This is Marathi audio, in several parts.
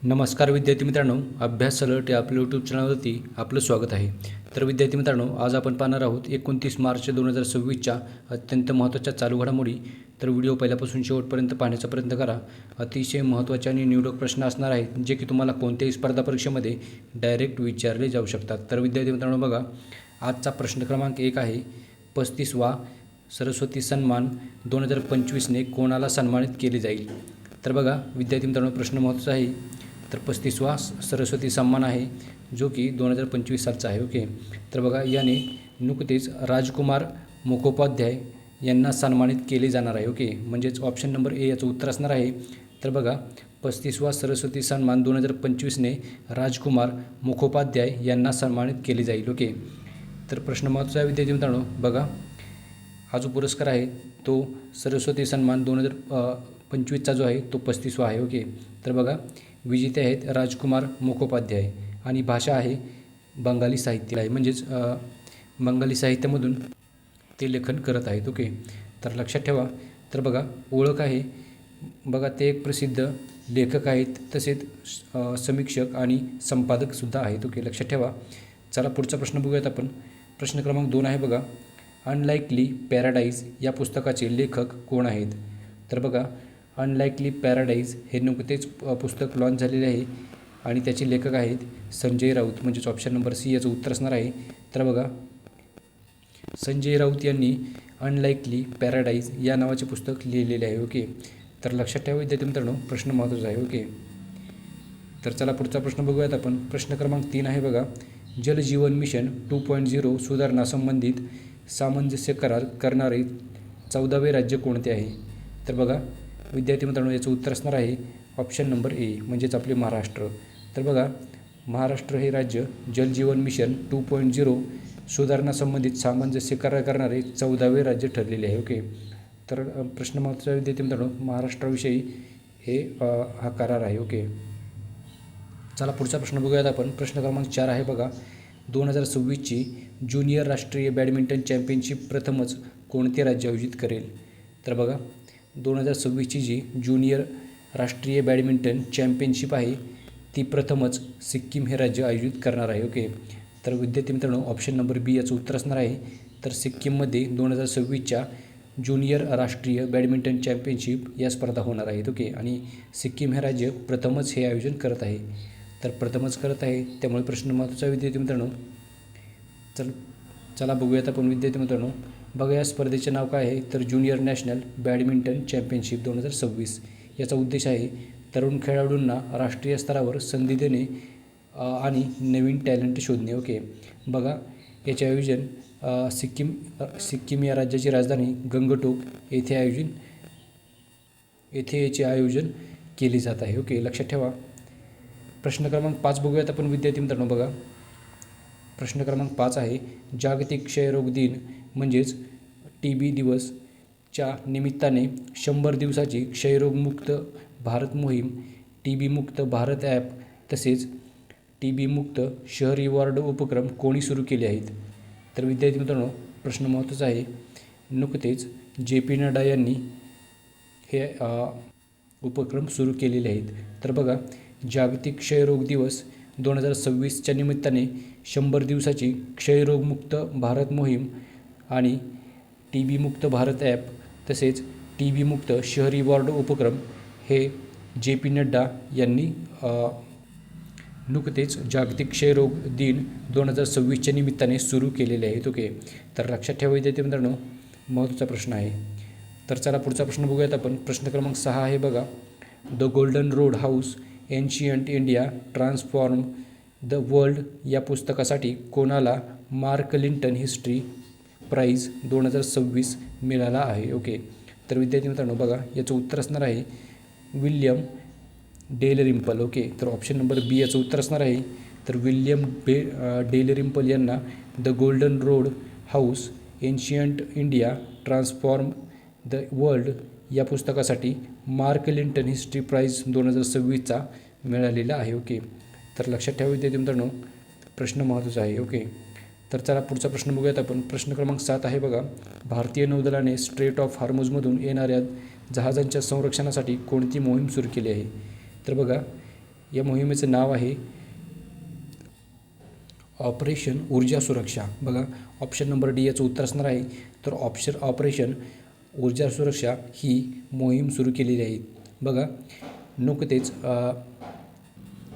नमस्कार विद्यार्थी मित्रांनो, अभ्यास अलर्ट या आपल्या यूट्यूब चॅनलवरती आपलं स्वागत आहे. तर विद्यार्थी मित्रांनो, आज आपण पाहणार आहोत 29 मार्च 2026च्या अत्यंत महत्त्वाच्या चालू घडामोडी. तर व्हिडिओ पहिल्यापासून शेवटपर्यंत पाहण्याचा प्रयत्न करा. अतिशय महत्त्वाचे आणि निवडक प्रश्न असणार आहेत जे की तुम्हाला कोणत्याही स्पर्धा परीक्षेमध्ये डायरेक्ट विचारले जाऊ शकतात. तर विद्यार्थी मित्रांनो बघा, आजचा प्रश्न क्रमांक 1 आहे, 35वा सरस्वती सन्मान 2025ने कोणाला सन्मानित केले जाईल. तर बघा विद्यार्थी मित्रांनो, प्रश्न महत्त्वाचा आहे. तर 35वा सरस्वती सन्मान आहे जो की 2025 सालचा आहे. ओके, तर बघा याने नुकतेच राजकुमार मुखोपाध्याय यांना सन्मानित केले जाणार आहे. ओके, म्हणजेच ऑप्शन नंबर ए याचं उत्तर असणार आहे. तर बघा 35वा सरस्वती सन्मान 2025ने राजकुमार मुखोपाध्याय यांना सन्मानित केले जाईल. ओके, तर प्रश्न महत्त्वाचा आहे विद्यार्थी मित्रांनो. बघा हा जो पुरस्कार आहे तो सरस्वती सन्मान 2025चा जो आहे तो 35वा आहे. ओके, तर बघा विजेते आहेत राजकुमार मुखोपाध्याय आणि भाषा आहे बंगाली साहित्य आहे, म्हणजेच बंगाली साहित्यामधून ते लेखन करत आहेत. ओके, तर लक्षात ठेवा. तर बघा ओळख आहे, बघा ते एक प्रसिद्ध लेखक आहेत, तसेच समीक्षक आणि संपादकसुद्धा आहेत. ओके, लक्षात ठेवा. चला पुढचा प्रश्न बघूयात आपण. प्रश्न क्रमांक 2 आहे बघा, अनलाइकली पॅराडाईज या पुस्तकाचे लेखक कोण आहेत. तर बघा अनलाइकली पॅराडाईज हे नुकतेच पुस्तक लॉन्च झालेले आहे आणि त्याचे लेखक आहेत संजय राऊत, म्हणजेच ऑप्शन नंबर सी याचं उत्तर असणार आहे. तर बघा संजय राऊत यांनी अनलाइकली पॅराडाईज या नावाचे पुस्तक लिहिलेले आहे. ओके, तर लक्षात ठेवा विद्यार्थी मित्रांनो, प्रश्न महत्त्वाचा आहे. ओके, तर चला पुढचा प्रश्न बघूयात आपण. प्रश्न क्रमांक 3 आहे बघा, जल जीवन मिशन 2.0 सुधारणा संबंधित सामंजस्य करार करणारे 14वे राज्य कोणते आहे. तर बघा विद्यार्थी मित्रांनो याचं उत्तर असणार आहे ऑप्शन नंबर ए, म्हणजेच आपले महाराष्ट्र. तर बघा महाराष्ट्र हे राज्य जल जीवन मिशन 2.0 सुधारणा संबंधित सामंजस्य करार करणारे 14वे राज्य ठरलेले आहे. ओके, तर प्रश्न महत्त्वाचा विद्यार्थी मित्रांनो महाराष्ट्राविषयी हे हा करार आहे. ओके, चला पुढचा प्रश्न बघूयात आपण. प्रश्न क्रमांक 4 आहे बघा, 2026ची ज्युनियर राष्ट्रीय बॅडमिंटन चॅम्पियनशिप प्रथमच कोणते राज्य आयोजित करेल. तर बघा 2026ची जी ज्युनियर राष्ट्रीय बॅडमिंटन चॅम्पियनशिप आहे ती प्रथमच सिक्कीम हे राज्य आयोजित करणार आहे. ओके, तर विद्यार्थी मित्रांनो ऑप्शन नंबर बी याचं उत्तर असणार आहे. तर सिक्कीममध्ये 2026च्या ज्युनियर राष्ट्रीय बॅडमिंटन चॅम्पियनशिप या स्पर्धा होणार आहेत. ओके, आणि सिक्कीम हे राज्य प्रथमच हे आयोजन करत आहे. तर प्रथमच करत आहे, त्यामुळे प्रश्न महत्त्वाचा विद्यार्थी मित्रांनो. चला बघूयात आपण विद्यार्थी मित्रांनो. बघा या स्पर्धेचे नाव काय आहे, तर ज्युनियर नॅशनल बॅडमिंटन चॅम्पियनशिप 2026. याचा उद्देश आहे तरुण खेळाडूंना राष्ट्रीय स्तरावर संधी देणे आणि नवीन टॅलेंट शोधणे. ओके, बघा याचे आयोजन सिक्कीम या राज्याची राजधानी गंगटोक येथे याचे आयोजन केले जात आहे. ओके, लक्षात ठेवा. प्रश्न क्रमांक 5 बघूयात आपण विद्यार्थी मित्रांनो. बघा प्रश्न क्रमांक 5 आहे, जागतिक क्षयरोग दिन म्हणजेच TB दिवसच्या निमित्ताने 100 दिवसाची क्षयरोगमुक्त भारत मोहीम, TB मुक्त भारत ॲप तसेच TB मुक्त शहरी वॉर्ड उपक्रम कोणी सुरू केले आहेत. तर विद्यार्थी मित्रांनो प्रश्न महत्त्वाचा आहे, नुकतेच JP नड्डा यांनी हे उपक्रम सुरू केलेले आहेत. तर बघा जागतिक क्षयरोग दिवस 2026च्या निमित्ताने 100 दिवसाची क्षयरोगमुक्त भारत मोहीम आणि TB मुक्त भारत ॲप तसेच TB मुक्त शहरी वॉर्ड उपक्रम हे JP नड्डा यांनी नुकतेच जागतिक क्षयरोग दिन 2026च्या निमित्ताने सुरू केलेले आहेत. ओके, तर लक्षात ठेवा विद्यार्थी मित्रांनो, महत्त्वाचा प्रश्न आहे. तर चला पुढचा प्रश्न बघूयात आपण. प्रश्न क्रमांक 6 आहे बघा, the golden road house ancient India transform the world या पुस्तकासाठी कोणाला मार्क लिंटन हिस्ट्री प्राईज 2026 मिळाला आहे. ओके, तर विद्यार्थी मित्रांनो बघा याचं उत्तर असणार आहे विल्यम डेलरिम्पल. ओके, तर ऑप्शन नंबर बी याचं उत्तर असणार आहे. तर विल्यम डेलरिम्पल यांना the golden road house ancient India transform the world या पुस्तकासाठी मार्क लिंटन हिस्ट्री प्राईज 2026चा मिळालेला आहे. ओके, तर लक्षात ठेवा विद्यार्थी मित्रांनो, प्रश्न महत्त्वाचा आहे. ओके, तर चला पुढचा प्रश्न बघूयात आपण. प्रश्न क्रमांक 7 आहे बघा, भारतीय नौदलाने स्ट्रेट ऑफ हार्मुझमधून येणाऱ्या जहाजांच्या संरक्षणासाठी कोणती मोहीम सुरू केली आहे. तर बघा या मोहिमेचं नाव आहे ऑपरेशन ऊर्जा सुरक्षा. बघा ऑप्शन नंबर डी याचं उत्तर असणार आहे. तर ऑपरेशन ऊर्जा सुरक्षा ही मोहीम सुरू केलेली आहे. बघा नुकतेच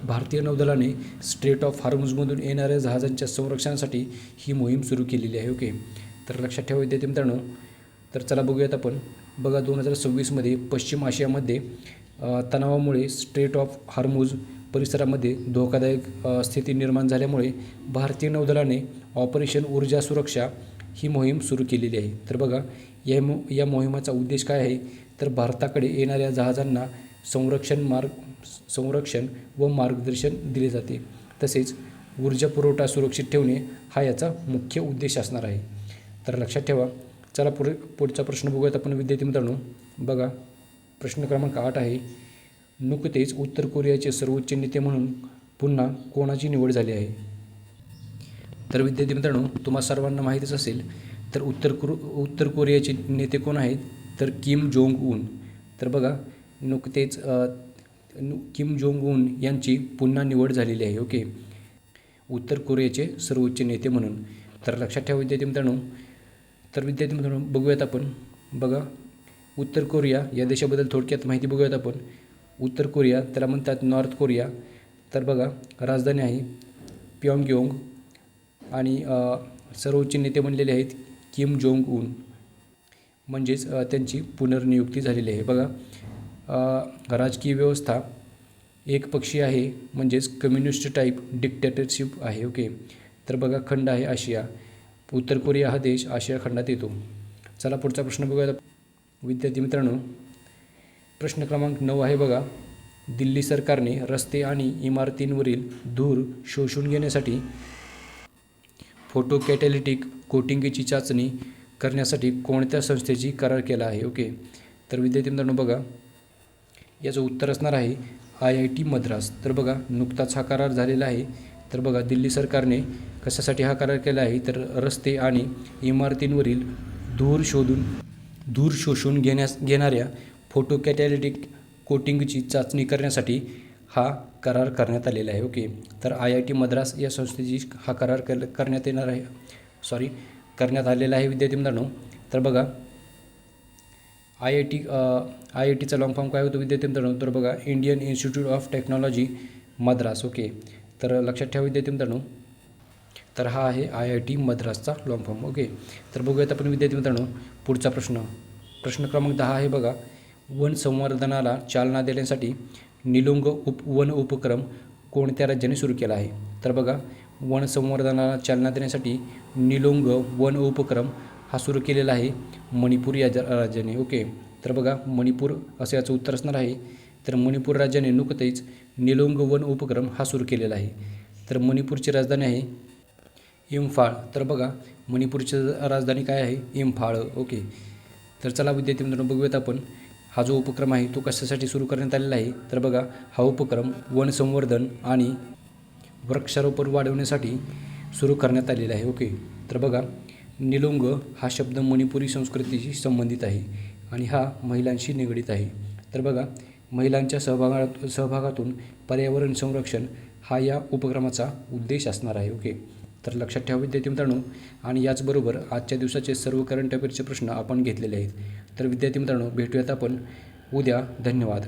भारतीय नौदलाने स्ट्रेट ऑफ हॉर्मुझमधून येणाऱ्या जहाजांच्या संरक्षणासाठी ही मोहीम सुरू केलेली आहे. ओके, तर लक्षात ठेवा विद्यार्थी मित्रांनो. तर चला बघूयात आपण. बघा 2026मध्ये पश्चिम आशियामध्ये तणावामुळे स्ट्रेट ऑफ हॉर्मुझ परिसरामध्ये धोकादायक स्थिती निर्माण झाल्यामुळे भारतीय नौदलाने ऑपरेशन ऊर्जा सुरक्षा ही मोहीम सुरू केलेली आहे. तर बघा या मोहिमेचा उद्देश काय आहे, तर भारताकडे येणाऱ्या जहाजांना संरक्षण व मार्गदर्शन दिले जाते. तसेच ऊर्जा पुरवठा सुरक्षित ठेवणे हा याचा मुख्य उद्देश असणार आहे. तर लक्षात ठेवा. चला पुढचा प्रश्न बघूयात आपण विद्यार्थी मित्रांनो. बघा प्रश्न क्रमांक 8 आहे. नुकतेच उत्तर कोरियाचे सर्वोच्च नेते म्हणून पुन्हा कोणाची निवड झाली आहे? तर विद्यार्थी मित्रांनो तुम्हा सर्वांना माहीतच असेल. तर उत्तर कोरियाचे नेते कोण आहेत, तर किम जोंग उन. तर बघा नुकतेच किम जोंग उन यांची पुन्हा निवड झालेली आहे. ओके, उत्तर कोरियाचे सर्वोच्च नेते म्हणून. तर लक्षात ठेवा विद्यार्थी मित्रांनो. तर विद्यार्थी मित्रांनो बघूयात आपण. बघा उत्तर कोरिया या देशाबद्दल थोडक्यात माहिती बघूयात आपण. उत्तर कोरिया त्याला म्हणतात नॉर्थ कोरिया. तर बघा राजधानी आहे प्योंगयांग आणि सर्वोच्च नेते बनलेले आहेत किम जोंग उन, म्हणजेच त्यांची पुनर्नियुक्ती झालेली आहे. बघा राजकीय व्यवस्था एकपक्षीय आहे, म्हणजेच कम्युनिस्ट टाईप डिक्टेटरशिप आहे. ओके, तर बघा खंड आहे आशिया. उत्तर कोरिया हा देश आशिया खंडात येतो. चला पुढचा प्रश्न बघूया विद्यार्थी मित्रांनो. प्रश्न क्रमांक 9 आहे. बघा दिल्ली सरकारने रस्ते आणि इमारतींवरील धूर शोषून घेण्यासाठी फोटो कॅटॅलिटिक कोटिंगची चाचणी करण्यासाठी कोणत्या संस्थेची करार केला आहे? ओके, तर विद्यार्थी मित्रांनो बघा याचं उत्तर असणार आहे IIT मद्रास. तर बघा नुकताच हा करार झालेला आहे. तर बघा दिल्ली सरकारने कशासाठी हा करार केला आहे, तर रस्ते आणि इमारतींवरील धूर शोषून घेणाऱ्या फोटो कॅटॅलिटिक कोटिंगची चाचणी करण्यासाठी हा करार करण्यात आलेला आहे. ओके, तर IIT मद्रास या संस्थेची हा करार करण्यात आलेला आहे विद्यार्थी मित्रांनो. तर बघा IITचा लॉंग फॉर्म काय होतो विद्यार्थी मित्रांनो, तर बघा Indian institute of technology Madras. Okay, तर लक्षात ठेवा विद्यार्थी मित्रांनो. तर हा आहे IIT मद्रासचा लॉंग फॉर्म. ओके, तर बघूयात आपण विद्यार्थी मित्रांनो पुढचा प्रश्न क्रमांक 10 आहे. बघा वन संवर्धनाला चालना देण्यासाठी निलोंग वन उपक्रम कोणत्या राज्याने सुरू केला आहे? तर बघा वन संवर्धनाला चालना देण्यासाठी निलोंग वन उपक्रम हा सुरू केलेला आहे मणिपूर या राज्याने. ओके, तर बघा मणिपूर असं याचं उत्तर असणार आहे. तर मणिपूर राज्याने नुकतेच निलोंग वन उपक्रम हा सुरू केलेला आहे. तर मणिपूरची राजधानी आहे इम्फाळ. तर बघा मणिपूरची राजधानी काय आहे? इम्फाळ. ओके, तर चला विद्यार्थी मित्रांनो बघूयात आपण हा जो उपक्रम आहे तो कशासाठी सुरू करण्यात आलेला आहे. तर बघा हा उपक्रम वन संवर्धन आणि वृक्षारोपण वाढवण्यासाठी सुरू करण्यात आलेला आहे. ओके, तर बघा निलोंग हा शब्द मणिपुरी संस्कृतीशी संबंधित आहे आणि हा महिलांशी निगडीत आहे. तर बघा महिलांच्या सहभागातून पर्यावरण संरक्षण हा या उपक्रमाचा उद्देश असणार आहे. ओके, तर लक्षात ठेवा विद्यार्थी मित्रांनो. आणि याचबरोबर आजच्या दिवसाचे सर्व करंट अफेअरचे प्रश्न आपण घेतलेले आहेत. तर विद्यार्थी मित्रांनो भेटूयात आपण उद्या. धन्यवाद.